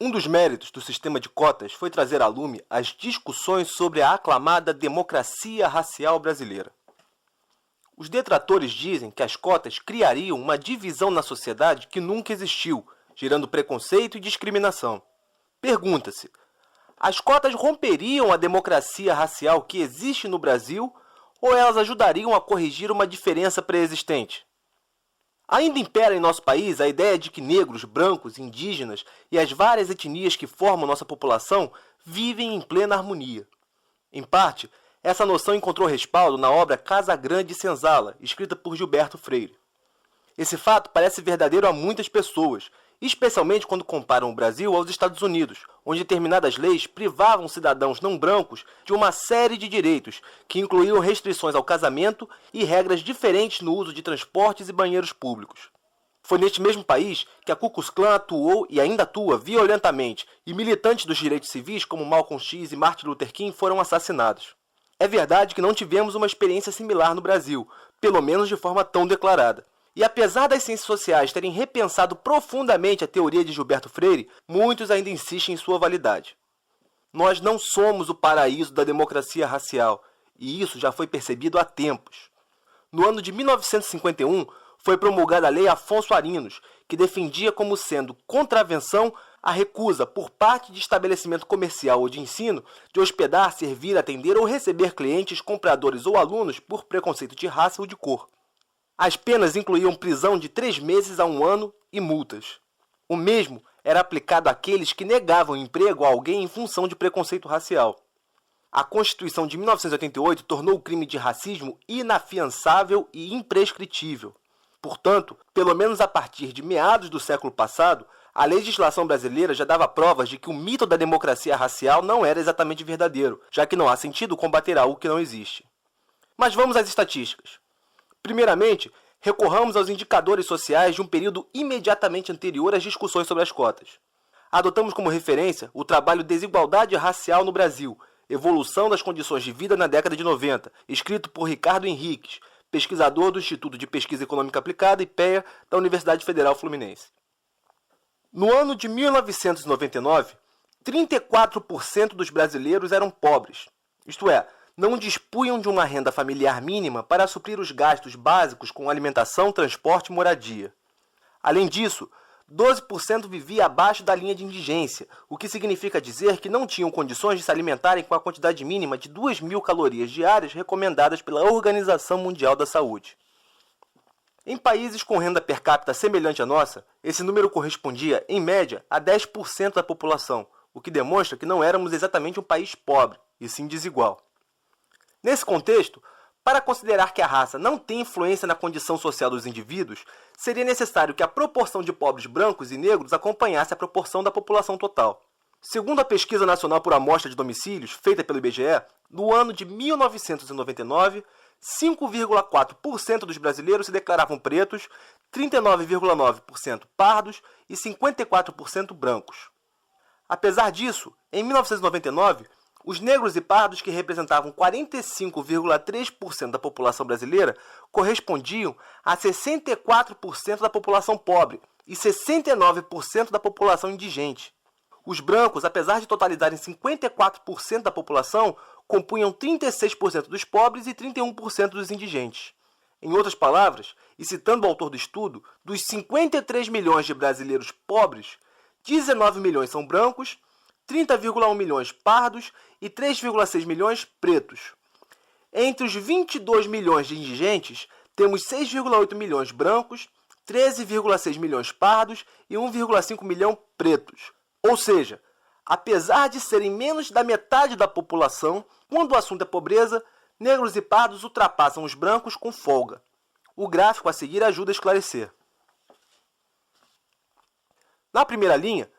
Um dos méritos do sistema de cotas foi trazer à lume as discussões sobre a aclamada democracia racial brasileira. Os detratores dizem que as cotas criariam uma divisão na sociedade que nunca existiu, gerando preconceito e discriminação. Pergunta-se: as cotas romperiam a democracia racial que existe no Brasil ou elas ajudariam a corrigir uma diferença pré-existente? Ainda impera em nosso país a ideia de que negros, brancos, indígenas e as várias etnias que formam nossa população vivem em plena harmonia. Em parte, essa noção encontrou respaldo na obra Casa Grande e Senzala, escrita por Gilberto Freire. Esse fato parece verdadeiro a muitas pessoas, especialmente quando comparam o Brasil aos Estados Unidos, onde determinadas leis privavam cidadãos não brancos de uma série de direitos, que incluíam restrições ao casamento e regras diferentes no uso de transportes e banheiros públicos. Foi neste mesmo país que a Ku Klux Klan atuou e ainda atua violentamente, e militantes dos direitos civis como Malcolm X e Martin Luther King foram assassinados. É verdade que não tivemos uma experiência similar no Brasil, pelo menos de forma tão declarada. E apesar das ciências sociais terem repensado profundamente a teoria de Gilberto Freire, muitos ainda insistem em sua validade. Nós não somos o paraíso da democracia racial, e isso já foi percebido há tempos. No ano de 1951, foi promulgada a Lei Afonso Arinos, que defendia como sendo contravenção a recusa por parte de estabelecimento comercial ou de ensino de hospedar, servir, atender ou receber clientes, compradores ou alunos por preconceito de raça ou de cor. As penas incluíam prisão de 3 meses a 1 ano e multas. O mesmo era aplicado àqueles que negavam emprego a alguém em função de preconceito racial. A Constituição de 1988 tornou o crime de racismo inafiançável e imprescritível. Portanto, pelo menos a partir de meados do século passado, a legislação brasileira já dava provas de que o mito da democracia racial não era exatamente verdadeiro, já que não há sentido combater algo que não existe. Mas vamos às estatísticas. Primeiramente, recorramos aos indicadores sociais de um período imediatamente anterior às discussões sobre as cotas. Adotamos como referência o trabalho Desigualdade Racial no Brasil, Evolução das Condições de Vida na década de 90, escrito por Ricardo Henriques, pesquisador do Instituto de Pesquisa Econômica Aplicada, IPEA, da Universidade Federal Fluminense. No ano de 1999, 34% dos brasileiros eram pobres, isto é, não dispunham de uma renda familiar mínima para suprir os gastos básicos com alimentação, transporte e moradia. Além disso, 12% vivia abaixo da linha de indigência, o que significa dizer que não tinham condições de se alimentarem com a quantidade mínima de 2.000 calorias diárias recomendadas pela Organização Mundial da Saúde. Em países com renda per capita semelhante à nossa, esse número correspondia, em média, a 10% da população, o que demonstra que não éramos exatamente um país pobre, e sim desigual. Nesse contexto, para considerar que a raça não tem influência na condição social dos indivíduos, seria necessário que a proporção de pobres brancos e negros acompanhasse a proporção da população total. Segundo a Pesquisa Nacional por Amostra de Domicílios, feita pelo IBGE, no ano de 1999, 5,4% dos brasileiros se declaravam pretos, 39,9% pardos e 54% brancos. Apesar disso, em 1999, os negros e pardos, que representavam 45,3% da população brasileira, correspondiam a 64% da população pobre e 69% da população indigente. Os brancos, apesar de totalizarem 54% da população, compunham 36% dos pobres e 31% dos indigentes. Em outras palavras, e citando o autor do estudo, dos 53 milhões de brasileiros pobres, 19 milhões são brancos, 30,1 milhões pardos e 3,6 milhões pretos. Entre os 22 milhões de indigentes, temos 6,8 milhões brancos, 13,6 milhões pardos e 1,5 milhão pretos. Ou seja, apesar de serem menos da metade da população, quando o assunto é pobreza, negros e pardos ultrapassam os brancos com folga. O gráfico a seguir ajuda a esclarecer. Na primeira linha,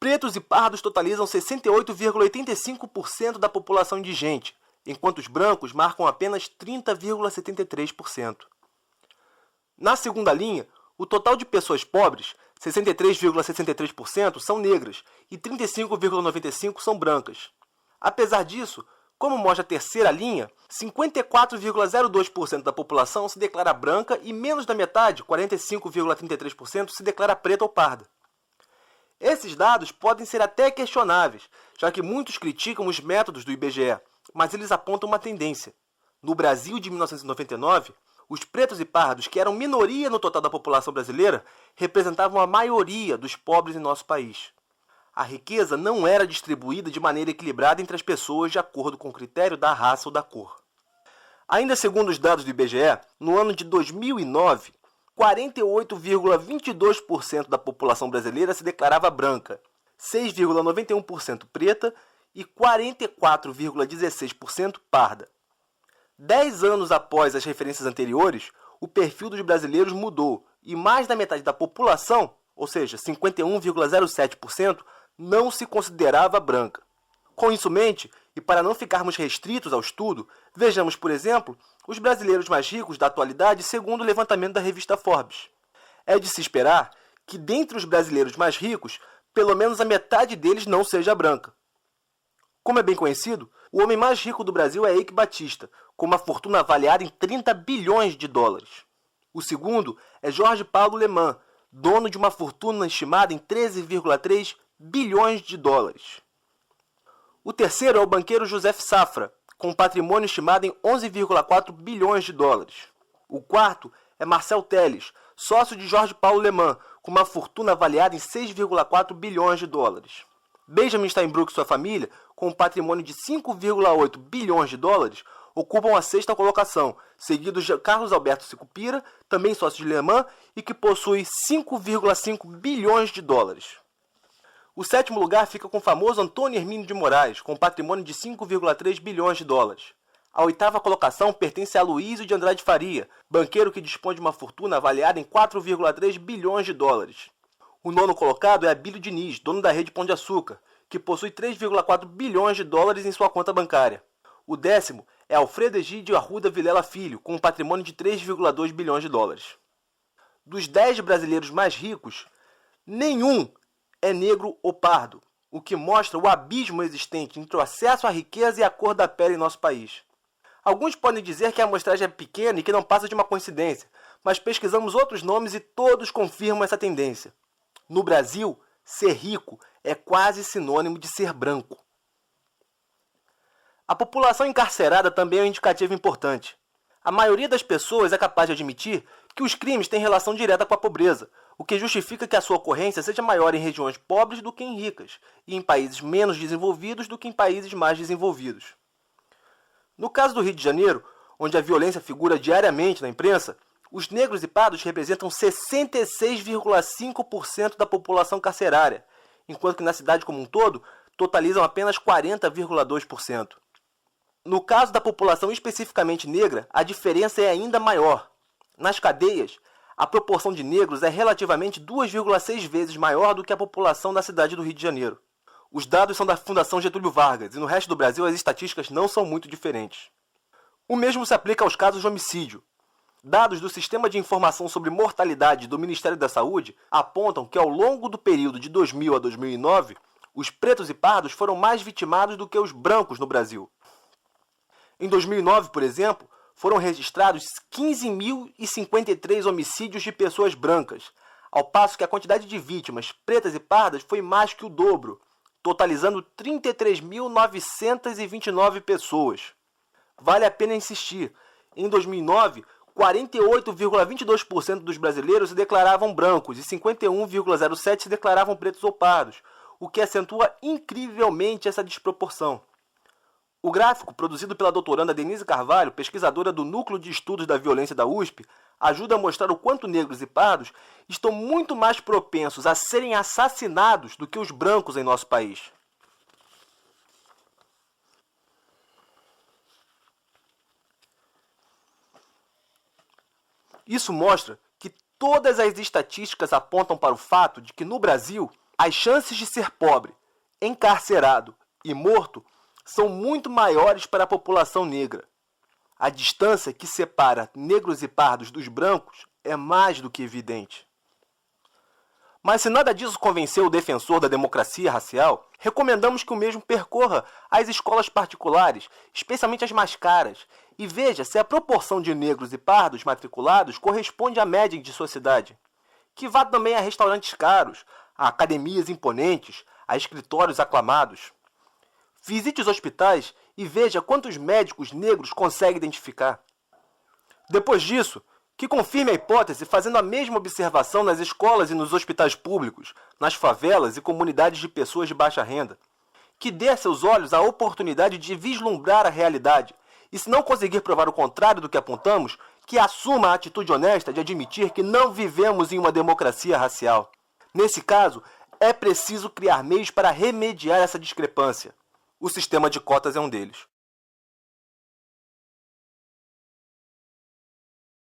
pretos e pardos totalizam 68,85% da população indigente, enquanto os brancos marcam apenas 30,73%. Na segunda linha, o total de pessoas pobres, 63,63%, são negras e 35,95% são brancas. Apesar disso, como mostra a terceira linha, 54,02% da população se declara branca e menos da metade, 45,33%, se declara preta ou parda. Esses dados podem ser até questionáveis, já que muitos criticam os métodos do IBGE, mas eles apontam uma tendência. No Brasil de 1999, os pretos e pardos, que eram minoria no total da população brasileira, representavam a maioria dos pobres em nosso país. A riqueza não era distribuída de maneira equilibrada entre as pessoas de acordo com o critério da raça ou da cor. Ainda segundo os dados do IBGE, no ano de 2009, 48,22% da população brasileira se declarava branca, 6,91% preta e 44,16% parda. 10 anos após as referências anteriores, o perfil dos brasileiros mudou e mais da metade da população, ou seja, 51,07%, não se considerava branca. Com isso em mente, e para não ficarmos restritos ao estudo, vejamos, por exemplo, os brasileiros mais ricos da atualidade segundo o levantamento da revista Forbes. É de se esperar que, dentre os brasileiros mais ricos, pelo menos a metade deles não seja branca. Como é bem conhecido, o homem mais rico do Brasil é Eike Batista, com uma fortuna avaliada em 30 bilhões de dólares. O segundo é Jorge Paulo Lemann, dono de uma fortuna estimada em 13,3 bilhões de dólares. O terceiro é o banqueiro Joseph Safra, com um patrimônio estimado em 11,4 bilhões de dólares. O quarto é Marcel Telles, sócio de Jorge Paulo Lemann, com uma fortuna avaliada em 6,4 bilhões de dólares. Benjamin Steinbrück e sua família, com um patrimônio de 5,8 bilhões de dólares, ocupam a sexta colocação, seguidos de Carlos Alberto Sicupira, também sócio de Lemann, e que possui 5,5 bilhões de dólares. O sétimo lugar fica com o famoso Antônio Hermínio de Moraes, com um patrimônio de 5,3 bilhões de dólares. A oitava colocação pertence a Luísio de Andrade Faria, banqueiro que dispõe de uma fortuna avaliada em 4,3 bilhões de dólares. O nono colocado é Abílio Diniz, dono da rede Pão de Açúcar, que possui 3,4 bilhões de dólares em sua conta bancária. O décimo é Alfredo Egídio Arruda Vilela Filho, com um patrimônio de 3,2 bilhões de dólares. Dos 10 brasileiros mais ricos, nenhum é negro ou pardo, o que mostra o abismo existente entre o acesso à riqueza e a cor da pele em nosso país. Alguns podem dizer que a amostragem é pequena e que não passa de uma coincidência, mas pesquisamos outros nomes e todos confirmam essa tendência. No Brasil, ser rico é quase sinônimo de ser branco. A população encarcerada também é um indicativo importante. A maioria das pessoas é capaz de admitir que os crimes têm relação direta com a pobreza, o que justifica que a sua ocorrência seja maior em regiões pobres do que em ricas, e em países menos desenvolvidos do que em países mais desenvolvidos. No caso do Rio de Janeiro, onde a violência figura diariamente na imprensa, os negros e pardos representam 66,5% da população carcerária, enquanto que na cidade como um todo totalizam apenas 40,2%. No caso da população especificamente negra, a diferença é ainda maior. Nas cadeias, a proporção de negros é relativamente 2,6 vezes maior do que a população da cidade do Rio de Janeiro. Os dados são da Fundação Getúlio Vargas e no resto do Brasil as estatísticas não são muito diferentes. O mesmo se aplica aos casos de homicídio. Dados do Sistema de Informação sobre Mortalidade do Ministério da Saúde apontam que ao longo do período de 2000 a 2009, os pretos e pardos foram mais vitimados do que os brancos no Brasil. Em 2009, por exemplo, foram registrados 15.053 homicídios de pessoas brancas, ao passo que a quantidade de vítimas pretas e pardas foi mais que o dobro, totalizando 33.929 pessoas. Vale a pena insistir, em 2009, 48,22% dos brasileiros se declaravam brancos e 51,07% se declaravam pretos ou pardos, o que acentua incrivelmente essa desproporção. O gráfico, produzido pela doutoranda Denise Carvalho, pesquisadora do Núcleo de Estudos da Violência da USP, ajuda a mostrar o quanto negros e pardos estão muito mais propensos a serem assassinados do que os brancos em nosso país. Isso mostra que todas as estatísticas apontam para o fato de que no Brasil, as chances de ser pobre, encarcerado e morto são muito maiores para a população negra. A distância que separa negros e pardos dos brancos é mais do que evidente. Mas se nada disso convenceu o defensor da democracia racial, recomendamos que o mesmo percorra as escolas particulares, especialmente as mais caras, e veja se a proporção de negros e pardos matriculados corresponde à média de sua cidade. Que vá também a restaurantes caros, a academias imponentes, a escritórios aclamados. Visite os hospitais e veja quantos médicos negros consegue identificar. Depois disso, que confirme a hipótese fazendo a mesma observação nas escolas e nos hospitais públicos, nas favelas e comunidades de pessoas de baixa renda. Que dê a seus olhos a oportunidade de vislumbrar a realidade e, se não conseguir provar o contrário do que apontamos, que assuma a atitude honesta de admitir que não vivemos em uma democracia racial. Nesse caso, é preciso criar meios para remediar essa discrepância. O sistema de cotas é um deles.